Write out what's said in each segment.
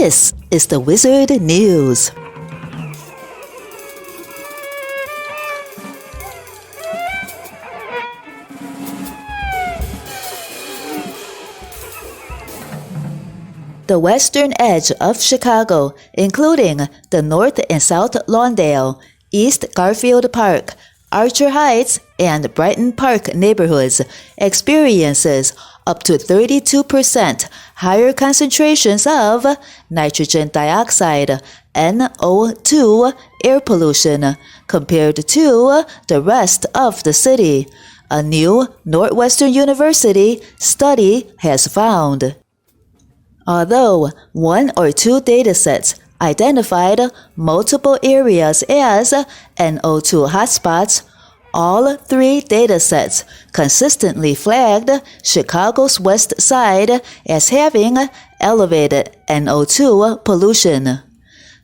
This is the Wizard News. The western edge of Chicago, including the North and South Lawndale, East Garfield Park, Archer Heights, and Brighton Park neighborhoods, experiences up to 32% higher concentrations of nitrogen dioxide, NO2, air pollution compared to the rest of the city, a new Northwestern University study has found. Although one or two datasets identified multiple areas as NO2 hotspots, all three datasets consistently flagged Chicago's west side as having elevated NO2 pollution.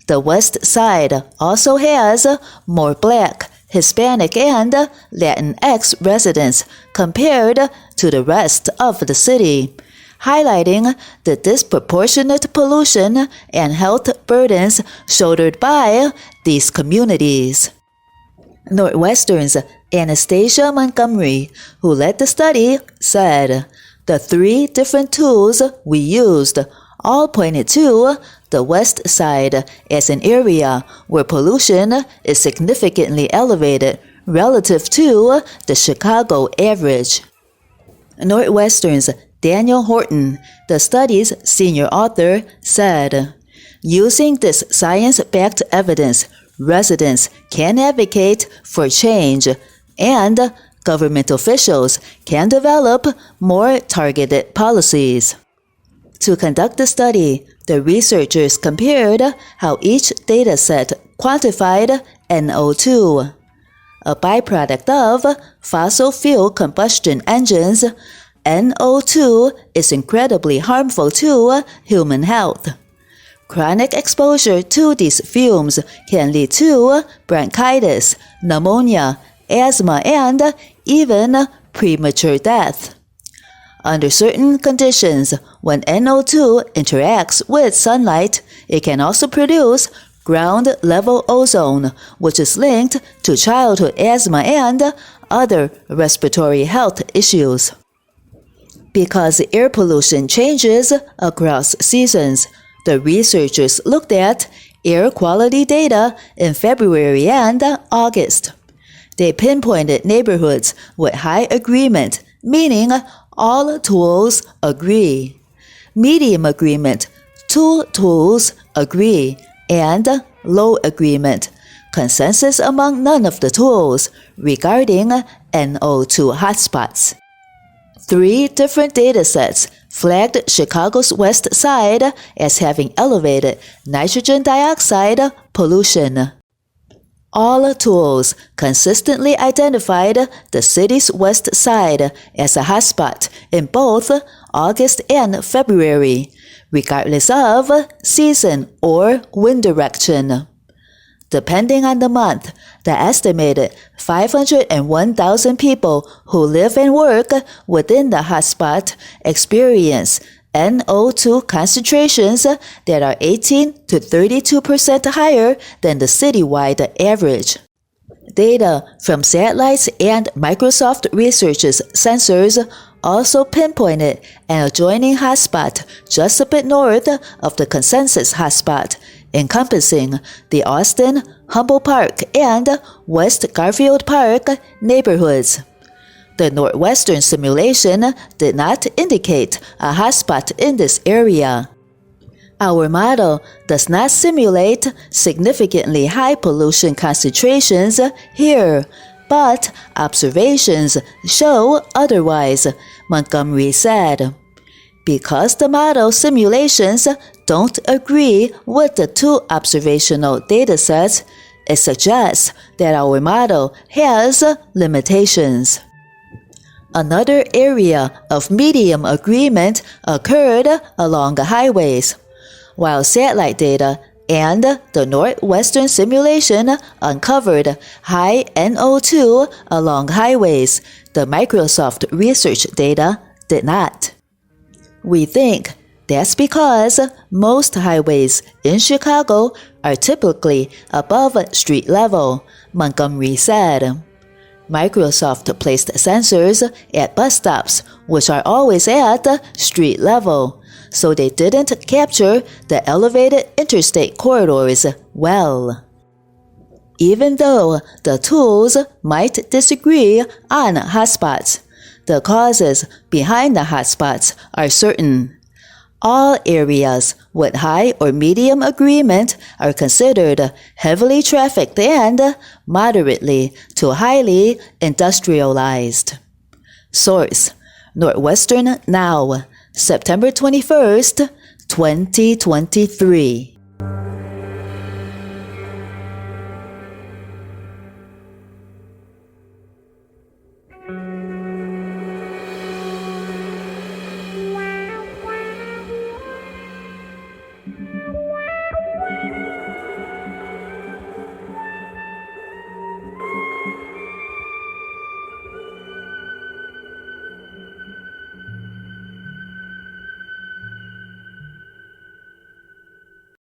The west side also has more Black, Hispanic, and Latinx residents compared to the rest of the city, highlighting the disproportionate pollution and health burdens shouldered by these communities. Northwestern's Anastasia Montgomery, who led the study, said, "The three different tools we used all pointed to the west side as an area where pollution is significantly elevated relative to the Chicago average." Northwestern's Daniel Horton, the study's senior author, said, "Using this science-backed evidence, residents can advocate for change, and government officials can develop more targeted policies." To conduct the study, the researchers compared how each dataset quantified NO2, a byproduct of fossil fuel combustion engines. NO2 is incredibly harmful to human health. Chronic exposure to these fumes can lead to bronchitis, pneumonia, asthma, and even premature death. Under certain conditions, when NO2 interacts with sunlight, it can also produce ground-level ozone, which is linked to childhood asthma and other respiratory health issues. Because air pollution changes across seasons, the researchers looked at air quality data in February and August. They pinpointed neighborhoods with high agreement, meaning all tools agree, medium agreement, two tools agree, and low agreement, consensus among none of the tools regarding NO2 hotspots. Three different datasets flagged Chicago's west side as having elevated nitrogen dioxide pollution. All tools consistently identified the city's west side as a hotspot in both August and February, regardless of season or wind direction. Depending on the month, the estimated 501,000 people who live and work within the hotspot experience NO2 concentrations that are 18 to 32% higher than the citywide average. Data from satellites and Microsoft Research's sensors also pinpointed an adjoining hotspot just a bit north of the consensus hotspot, encompassing the Austin, Humboldt Park, and West Garfield Park neighborhoods. The Northwestern simulation did not indicate a hotspot in this area. Our model does not simulate significantly high pollution concentrations here, but observations show otherwise, Montgomery said. Because the model simulations don't agree with the two observational datasets, it suggests that our model has limitations. Another area of medium agreement occurred along the highways. While satellite data and the Northwestern simulation uncovered high NO2 along highways, the Microsoft research data did not. We think That's because most highways in Chicago are typically above street level, Montgomery said. Microsoft placed sensors at bus stops, which are always at street level, so they didn't capture the elevated interstate corridors well. Even though the tools might disagree on hotspots, the causes behind the hotspots are certain. All areas with high or medium agreement are considered heavily trafficked and moderately to highly industrialized. Source: Northwestern Now, September 21st, 2023.